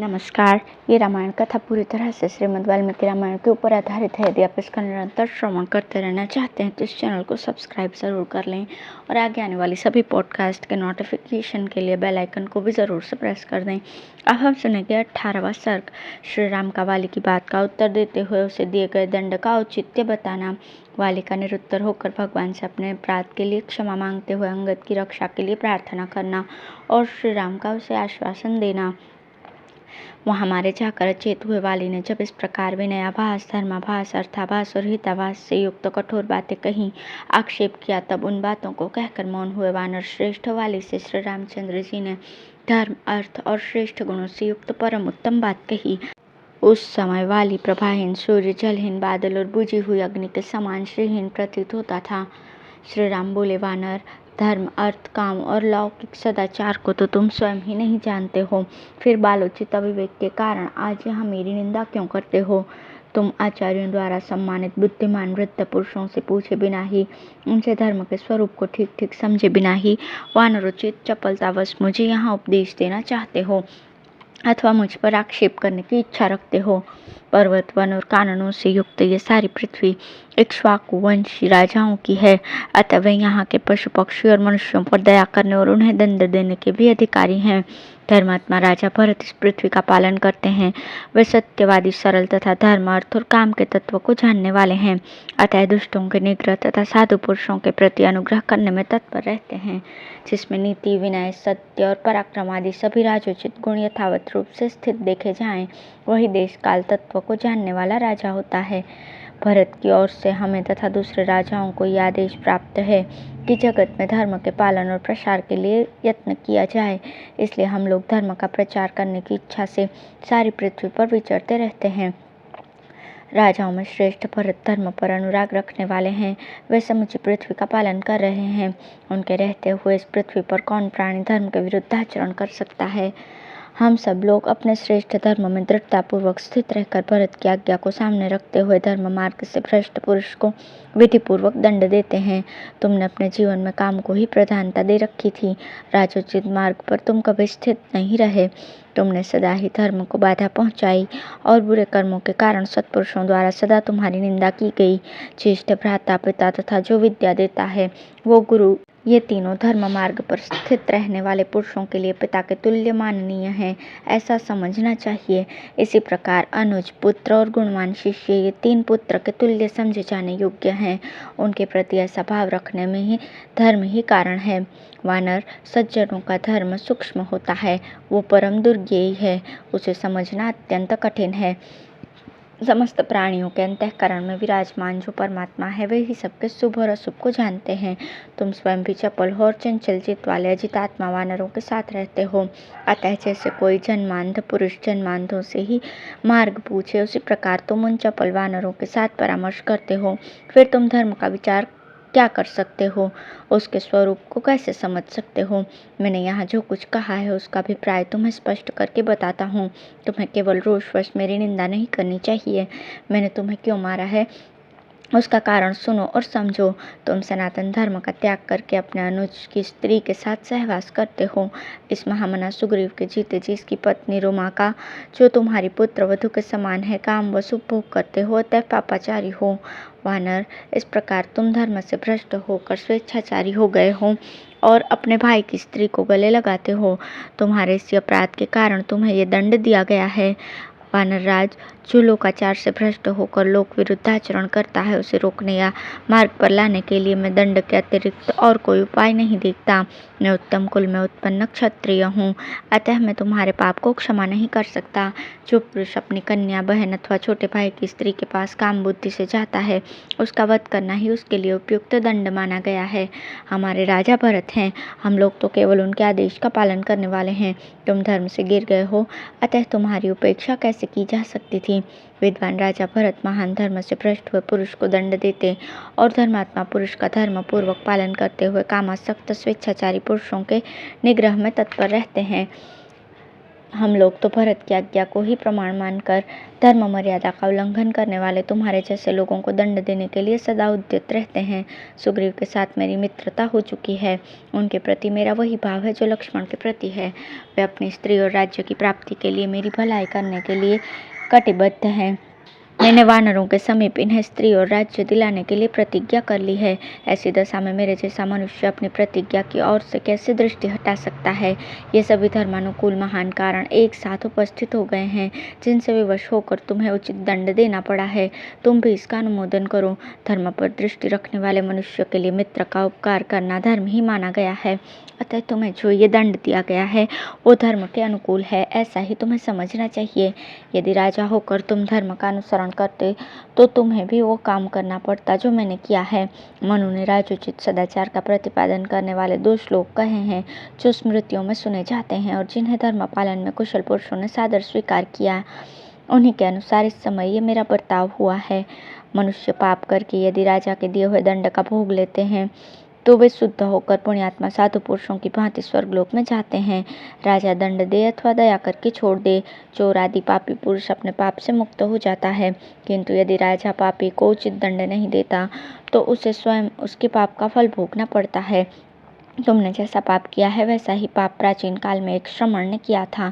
नमस्कार। ये रामायण कथा पूरी तरह से श्रीमद् वाल्मीकि रामायण के ऊपर आधारित है। यदि आप इसका निरंतर श्रवण करते रहना चाहते हैं तो इस चैनल को सब्सक्राइब ज़रूर कर लें और आगे आने वाली सभी पॉडकास्ट के नोटिफिकेशन के लिए बेल आइकन को भी ज़रूर से प्रेस कर दें। अब हम सुनेंगे 18वां सर्ग। श्री राम का वाली की बात का उत्तर देते हुए उसे दिए गए दंड का औचित्य बताना। वाली का निरुत्तर होकर भगवान से अपने अपराध के लिए क्षमा मांगते हुए अंगद की रक्षा के लिए प्रार्थना करना और श्री राम का उसे आश्वासन देना। वहाँ मारे जाकर अचेत हुए वाली ने जब इस प्रकार विनयाभास, धर्माभास, अर्थाभास और हिताभास से युक्त कठोर बातें कहीं, आक्षेप किया, तब उन बातों को कहकर मौन हुए वानर श्रेष्ठ वाली से श्री रामचंद्र जी ने धर्म, अर्थ और श्रेष्ठ गुणों से युक्त परम उत्तम बात कही। उस समय वाली प्रभाहीन, सूर्य जलहीन, बादल और बुझी हुई अग्नि के समान श्रीहीन प्रतीत होता था। श्री राम बोले, वानर, धर्म, अर्थ, काम और लौकिक सदाचार को तो तुम स्वयं ही नहीं जानते हो, फिर बालोचित अविवेक के कारण आज यहाँ मेरी निंदा क्यों करते हो? तुम आचार्यों द्वारा सम्मानित बुद्धिमान वृद्ध पुरुषों से पूछे बिना ही, उनसे धर्म के स्वरूप को ठीक ठीक समझे बिना ही वानरोचित चपलतावश मुझे यहाँ उपदेश देना चाहते हो अथवा मुझ पर आक्षेप करने की इच्छा रखते हो। पर्वत, वन और काननों से युक्त ये सारी पृथ्वी इक्ष्वाकु वंशी राजाओं की है, अतः वे यहाँ के पशु पक्षी और मनुष्यों पर दया करने और उन्हें दंड देने के भी अधिकारी हैं। धर्मात्मा राजा भरत इस पृथ्वी का पालन करते हैं। वे सत्यवादी, सरल तथा धर्म, अर्थ और काम के तत्व को जानने वाले हैं, अतः दुष्टों के निग्रह तथा साधु पुरुषों के प्रति अनुग्रह करने में तत्पर रहते हैं। जिसमें नीति, विनय, सत्य और पराक्रम आदि सभी राजोचित गुण यथावत रूप से स्थित देखे जाएं, वही देश काल तत्व को जानने वाला राजा होता है। भरत की ओर से हमें तथा दूसरे राजाओं को यह आदेश प्राप्त है कि जगत में धर्म के पालन और प्रसार के लिए यत्न किया जाए। इसलिए हम लोग धर्म का प्रचार करने की इच्छा से सारी पृथ्वी पर विचरते रहते हैं। राजाओं में श्रेष्ठ भरत धर्म पर अनुराग रखने वाले हैं। वे समूची पृथ्वी का पालन कर रहे हैं। उनके रहते हुए इस पृथ्वी पर कौन प्राणी धर्म के विरुद्ध आचरण कर सकता है? हम सब लोग अपने श्रेष्ठ धर्म में दृढ़तापूर्वक स्थित रहकर भरत की आज्ञा को सामने रखते हुए धर्म मार्ग से भ्रष्ट पुरुष को विधिपूर्वक दंड देते हैं। तुमने अपने जीवन में काम को ही प्रधानता दे रखी थी। राजोचित मार्ग पर तुम कभी स्थित नहीं रहे। तुमने सदा ही धर्म को बाधा पहुंचाई और बुरे कर्मों के कारण सत्पुरुषों द्वारा सदा तुम्हारी निंदा की गई। ज्येष्ठ भ्राता, पिता तथा जो विद्या देता है वो गुरु, ये तीनों धर्म मार्ग पर स्थित रहने वाले पुरुषों के लिए पिता के तुल्य माननीय हैं, ऐसा समझना चाहिए। इसी प्रकार अनुज, पुत्र और गुणवान शिष्य, ये तीन पुत्र के तुल्य समझे जाने योग्य हैं। उनके प्रति ऐसा भाव रखने में ही धर्म ही कारण है। वानर, सज्जनों का धर्म सूक्ष्म होता है, वो परम दुर्ज्ञेय है, उसे समझना अत्यंत कठिन है। समस्त प्राणियों के अंतःकरण में विराजमान जो परमात्मा है वे ही सबके शुभ और अशुभ को जानते हैं। तुम स्वयं भी चपल हो और चंचल चित्त वाले अजितात्मा वानरों के साथ रहते हो। अतः जैसे कोई जन्मांध पुरुष जन्मांधों से ही मार्ग पूछे, उसी प्रकार तुम उन चपल वानरों के साथ परामर्श करते हो। फिर तुम धर्म का विचार क्या कर सकते हो? उसके स्वरूप को कैसे समझ सकते हो? मैंने यहाँ जो कुछ कहा है उसका अभिप्राय तुम्हें स्पष्ट करके बताता हूँ। तुम्हें केवल रोषवश मेरी निंदा नहीं करनी चाहिए। मैंने तुम्हें क्यों मारा है उसका कारण सुनो और समझो। तुम सनातन धर्म का त्याग करके अपने अनुज की स्त्री के साथ सहवास करते हो। इस महामना सुग्रीव के जीते जी इसकी पत्नी रोमा का, जो तुम्हारी पुत्र वधु के समान है, काम व उपभोग करते हो, अतः पापाचारी हो। वानर, इस प्रकार तुम धर्म से भ्रष्ट होकर स्वेच्छाचारी हो गए हो और अपने भाई की स्त्री को गले लगाते हो। तुम्हारे इस अपराध के कारण तुम्हें ये दंड दिया गया है। वानर राज, जो लोकाचार से भ्रष्ट होकर लोक विरुद्ध आचरण करता है, उसे रोकने या मार्ग पर लाने के लिए मैं दंड के अतिरिक्त और कोई उपाय नहीं देखता। मैं उत्तम कुल में उत्पन्न क्षत्रिय हूँ, अतः मैं तुम्हारे पाप को क्षमा नहीं कर सकता। जो पुरुष अपनी कन्या, बहन अथवा छोटे भाई की स्त्री के पास काम बुद्धि से जाता है, उसका वध करना ही उसके लिए उपयुक्त दंड माना गया है। हमारे राजा भरत हैं, हम लोग तो केवल उनके आदेश का पालन करने वाले हैं। तुम धर्म से गिर गए हो, अतः तुम्हारी उपेक्षा कैसे की जा सकती थी? विद्वान राजा भरत महान धर्म से भ्रष्ट हुए पुरुष को दंड देते और धर्मात्मा पुरुष का धर्म पूर्वक पालन करते हुए कामासक्त स्वेच्छाचारी पुरुषों के निग्रह में तत्पर रहते हैं। हम लोग तो भरत की आज्ञा को ही प्रमाण मानकर धर्म मर्यादा का उल्लंघन करने वाले तुम्हारे जैसे लोगों को दंड देने के लिए सदा उद्यत रहते हैं। सुग्रीव के साथ मेरी मित्रता हो चुकी है। उनके प्रति मेरा वही भाव है जो लक्ष्मण के प्रति है। वे अपनी स्त्री और राज्य की प्राप्ति के लिए मेरी भलाई करने के लिए कटिबद्ध हैं। मैंने वानरों के समीप इन्हें स्त्री और राज्य दिलाने के लिए प्रतिज्ञा कर ली है। ऐसी दशा में मेरे जैसा मनुष्य अपनी प्रतिज्ञा की ओर से कैसे दृष्टि हटा सकता है। ये सभी धर्मानुकूल महान कारण एक साथ उपस्थित हो गए हैं जिनसे विवश होकर तुम्हें उचित दंड देना पड़ा है। तुम भी इसका अनुमोदन करो। धर्म पर दृष्टि रखने वाले मनुष्य के लिए मित्र का उपकार करना धर्म ही माना गया है। अतः तुम्हें जो ये दंड दिया गया है वो धर्म के अनुकूल है, ऐसा ही तुम्हें समझना चाहिए। यदि राजा होकर तुम धर्म का अनुसरण करते तो तुम्हें भी वो काम करना पड़ता जो मैंने किया है। मनु ने राजोचित सदाचार का प्रतिपादन करने वाले 2 श्लोक कहे हैं जो स्मृतियों में सुने जाते हैं और जिन्हें धर्म पालन में कुशल पुरुषों ने सादर स्वीकार किया। उन्हीं के अनुसार इस समय ये मेरा बर्ताव हुआ है। मनुष्य पाप करके यदि राजा के दिए हुए दंड का भोग लेते हैं तो वे शुद्ध होकर पुण्यात्मा साधु पुरुषों की भांति स्वर्गलोक में जाते हैं। राजा दंड दे अथवा दया करके छोड़ दे, चोर आदि पापी पुरुष अपने पाप से मुक्त हो जाता है। किंतु यदि राजा पापी को उचित दंड नहीं देता तो उसे स्वयं उसके पाप का फल भोगना पड़ता है। तुमने जैसा पाप किया है वैसा ही पाप प्राचीन काल में एक श्रमण ने किया था।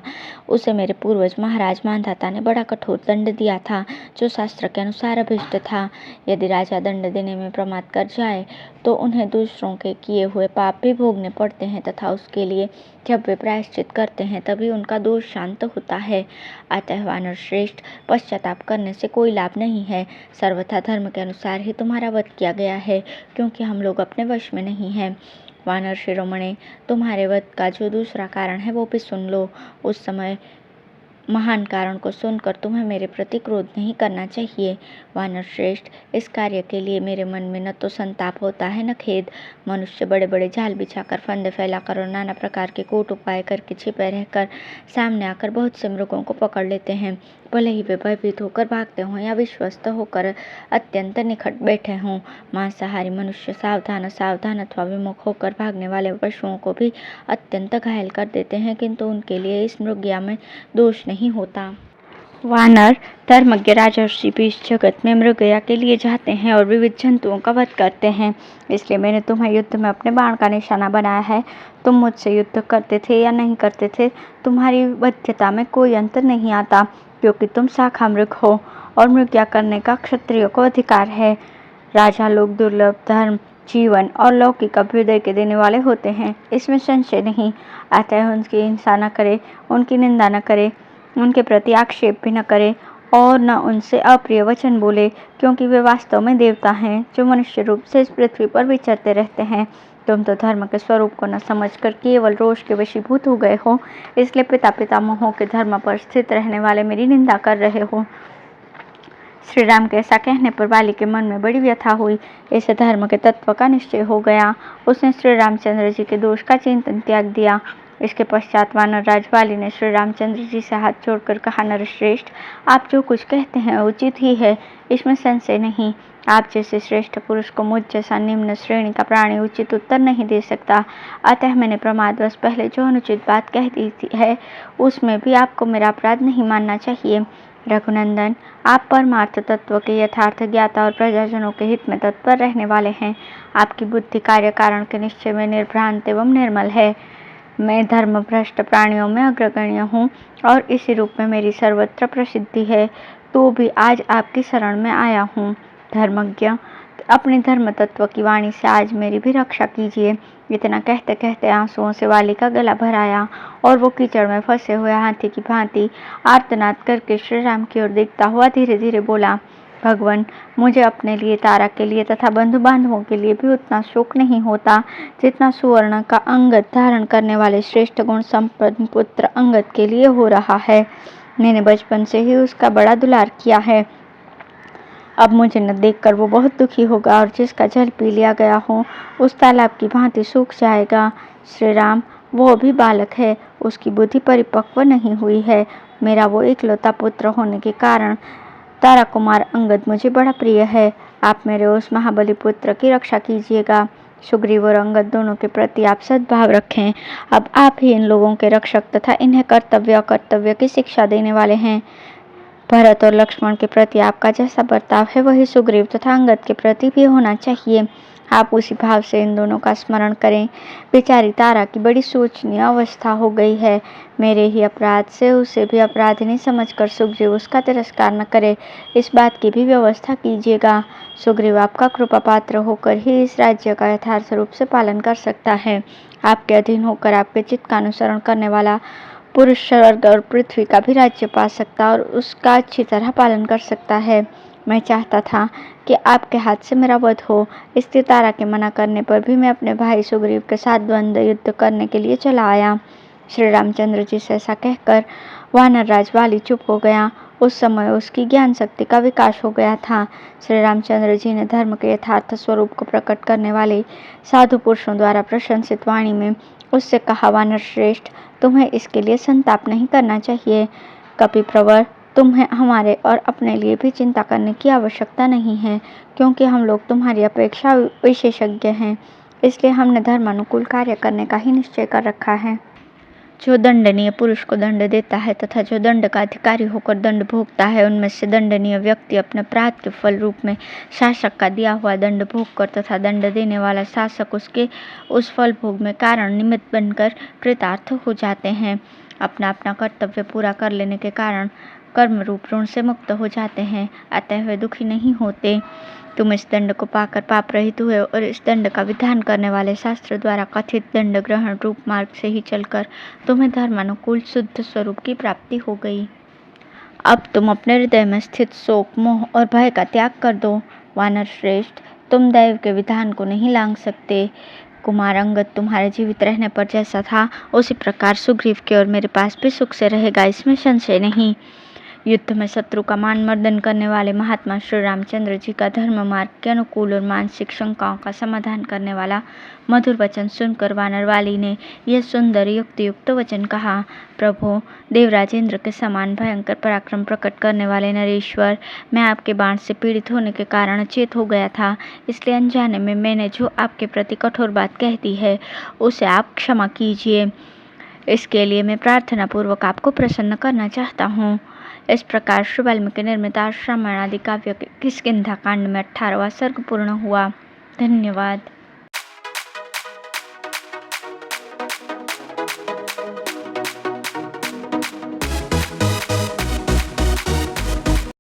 उसे मेरे पूर्वज महाराज मांधाता ने बड़ा कठोर दंड दिया था जो शास्त्र के अनुसार अभिष्ट था। यदि राजा दंड देने में प्रमाद कर जाए तो उन्हें दूसरों के किए हुए पाप भी भोगने पड़ते हैं तथा उसके लिए जब वे प्रायश्चित करते हैं तभी उनका दोष शांत होता है। अतः वानर श्रेष्ठ, पश्चाताप करने से कोई लाभ नहीं है। सर्वथा धर्म के अनुसार ही तुम्हारा वध किया गया है क्योंकि हम लोग अपने वश में नहीं हैं। वानर शिरोमणे, तुम्हारे वध का जो दूसरा कारण है वो भी सुन लो। उस समय महान कारण को सुनकर तुम्हें मेरे प्रति क्रोध नहीं करना चाहिए। वानर श्रेष्ठ, इस कार्य के लिए मेरे मन में न तो संताप होता है न खेद। मनुष्य बड़े बड़े जाल बिछाकर, फंदे फैलाकर और नाना प्रकार के कूट उपाय करके छिपे रहकर सामने आकर बहुत से मृगों को पकड़ लेते हैं। भले ही वे भयभीत होकर भागते हों या विश्वस्त होकर अत्यंत निकट बैठे हों। मांसाहारी मनुष्य सावधान असावधान अथवा विमुख होकर भागने वाले पशुओं को भी अत्यंत घायल कर देते हैं, किंतु उनके लिए इस मृगया में दोष नहीं होता। वानर धर्मज्ञ राजर्षि भी इस जगत में मृगया के लिए जाते हैं और विविध जंतुओं का वध करते हैं। इसलिए मैंने तुम्हें युद्ध में अपने बाण का निशाना बनाया है। तुम मुझसे युद्ध करते थे या नहीं करते थे, तुम्हारी वध्यता में कोई अंतर नहीं आता, क्योंकि तुम शाखा मृग हो और मृगया करने का क्षत्रियों को अधिकार है। राजा लोग दुर्लभ धर्म, जीवन और लौकिक अभ्युदय के देने वाले होते हैं, इसमें संशय नहीं। अतः उनकी हिंसा न करे, उनकी निंदा न करे, उनके प्रति आक्षेप भी न करे और न उनसे अप्रिय वचन बोले, क्योंकि वे वास्तव में देवता हैं जो मनुष्य रूप से इस पृथ्वी पर विचरते रहते हैं। तुम तो धर्म के स्वरूप को न समझकर केवल रोष के वशीभूत हो गए हो, इसलिए पिता पितामहों के धर्म पर स्थित रहने वाले मेरी निंदा कर रहे हो। श्री राम के ऐसा कहने पर बाली के मन में बड़ी व्यथा हुई। इसे धर्म के तत्व का निश्चय हो गया। उसने श्री रामचंद्र जी के दोष का चिंतन त्याग दिया। इसके पश्चात वानर राज बाली ने श्री रामचंद्र जी से हाथ जोड़कर कहा, नरश्रेष्ठ, आप जो कुछ कहते हैं उचित ही है, इसमें संशय नहीं। आप जैसे श्रेष्ठ पुरुष को मुझ जैसा निम्न श्रेणी का प्राणी उचित उत्तर नहीं दे सकता। अतः मैंने प्रमादवश पहले जो अनुचित बात कह दी है उसमें भी आपको मेरा अपराध नहीं मानना चाहिए। रघुनंदन, आप परमार्थ तत्व के यथार्थ ज्ञाता और प्रजाजनों के हित में तत्पर रहने वाले हैं। आपकी बुद्धि कार्य कारण के निश्चय में निर्भ्रांत एवं निर्मल है। मैं धर्म भ्रष्ट प्राणियों में अग्रगण्य हूँ और इसी रूप में मेरी सर्वत्र प्रसिद्धि है, तो भी आज आपकी शरण में आया हूँ। धर्मज्ञ, अपने धर्म तत्व की वाणी से आज मेरी भी रक्षा कीजिए। इतना कहते कहते आंसुओं से वाली का गला भर आया और वो कीचड़ में फंसे हुए हाथी की भांति आर्तनाद करके श्री राम की ओर देखता हुआ धीरे धीरे बोला, भगवान, मुझे अपने लिए, तारा के लिए तथा बंधु बांधवों के लिए भी उतना शोक नहीं होता जितना सुवर्ण का अंगद धारण करने वाले श्रेष्ठ गुण संपन्न पुत्र अंगद के लिए हो रहा है। मैंने बचपन से ही उसका बड़ा दुलार किया है। अब मुझे न देखकर वो बहुत दुखी होगा और जिसका जल पी लिया गया हो उस तालाब की भांति सूख जाएगा। श्री राम, वो भी बालक है, उसकी बुद्धि परिपक्व नहीं हुई है। मेरा वो इकलौता पुत्र होने के कारण तारा कुमार अंगद मुझे बड़ा प्रिय है। आप मेरे उस महाबली पुत्र की रक्षा कीजिएगा। सुग्रीव और अंगद दोनों के प्रति आप सद्भाव रखें। अब आप ही इन लोगों के रक्षक तथा इन्हें कर्तव्य अकर्तव्य की शिक्षा देने वाले हैं। भरत और लक्ष्मण के प्रति आपका जैसा बर्ताव है वही सुग्रीव तथा अंगद के प्रति भी होना चाहिए। आप उसी भाव से इन दोनों का स्मरण करें। बेचारी तारा की बड़ी शोचनीय अवस्था हो गई है। मेरे ही अपराध से उसे भी अपराधिनी समझकर सुग्रीव उसका तिरस्कार न करे, इस बात की भी व्यवस्था कीजिएगा। सुग्रीव आपका कृपा पात्र होकर ही इस राज्य का यथार्थ रूप से पालन कर सकता है। आपके अधीन होकर आपके चित्त का अनुसरण करने वाला पुरुष स्वर्ग और पृथ्वी का भी राज्य पा सकता और उसका अच्छी तरह पालन कर सकता है। मैं चाहता था कि आपके हाथ से मेरा वध हो, इसलिए तारा के मना करने पर भी मैं अपने भाई सुग्रीव के साथ द्वंद्व युद्ध करने के लिए चला आया। श्री रामचंद्र जी से ऐसा कहकर वानर राज वाली चुप हो गया। उस समय उसकी ज्ञान शक्ति का विकास हो गया था। श्री रामचंद्र जी ने धर्म के यथार्थ स्वरूप को प्रकट करने वाले साधु पुरुषों द्वारा प्रशंसित वाणी में उससे कहा, वानर श्रेष्ठ, तुम्हें इसके लिए संताप नहीं करना चाहिए। कपिप्रवर, तुम्हें हमारे और अपने लिए भी चिंता करने की आवश्यकता नहीं है, क्योंकि हम लोग तुम्हारी अपेक्षा विशेषज्ञ हैं। इसलिए हमने धर्मानुकूल कार्य करने का ही निश्चय कर रखा है। जो दंडनीय पुरुष को दंड देता है तथा जो दंड का अधिकारी होकर दंड भोगता है, उनमें से दंडनीय व्यक्ति अपने अपराध के फल रूप में शासक का दिया हुआ दंड भोगकर तथा दंड देने वाला शासक उसके उस फल भोग में कारण निमित्त बनकर कृतार्थ हो जाते हैं। अपना अपना कर्तव्य पूरा कर लेने के कारण कर्म रूप ऋण से मुक्त हो जाते हैं, अतः वे दुखी नहीं होते। तुम इस दंड को पाकर पाप रहित हुए और इस दंड का विधान करने वाले शास्त्र द्वारा कथित दंड ग्रहण रूप मार्ग से ही चलकर तुम्हें धर्मानुकूल शुद्ध स्वरूप की प्राप्ति हो गई। अब तुम अपने हृदय में स्थित शोक, मोह और भय का त्याग कर दो। वानर श्रेष्ठ, तुम दैव के विधान को नहीं लांघ सकते। कुमार अंगद तुम्हारे जीवित रहने पर जैसा था उसी प्रकार सुग्रीव के और मेरे पास भी सुख से रहेगा, इसमें संशय नहीं। युद्ध में शत्रु का मान मर्दन करने वाले महात्मा श्री रामचंद्र जी का धर्म मार्ग के अनुकूल और मानसिक शंकाओं का समाधान करने वाला मधुर वचन सुनकर वानरवाली ने यह सुंदर युक्ति युक्त वचन कहा। प्रभु, देवराजेंद्र के समान भयंकर पराक्रम प्रकट करने वाले नरेश्वर, मैं आपके बाण से पीड़ित होने के कारण अचेत हो गया था, इसलिए अनजाने में मैंने जो आपके प्रति कठोर बात कह दी है उसे आप क्षमा कीजिए। इसके लिए मैं प्रार्थना पूर्वक आपको प्रसन्न करना चाहता हूँ। इस प्रकार श्री वाल्मीकि निर्मित रामायण आदि काव्य के किष्किंधा कांड में 18वां सर्ग पूर्ण हुआ। धन्यवाद।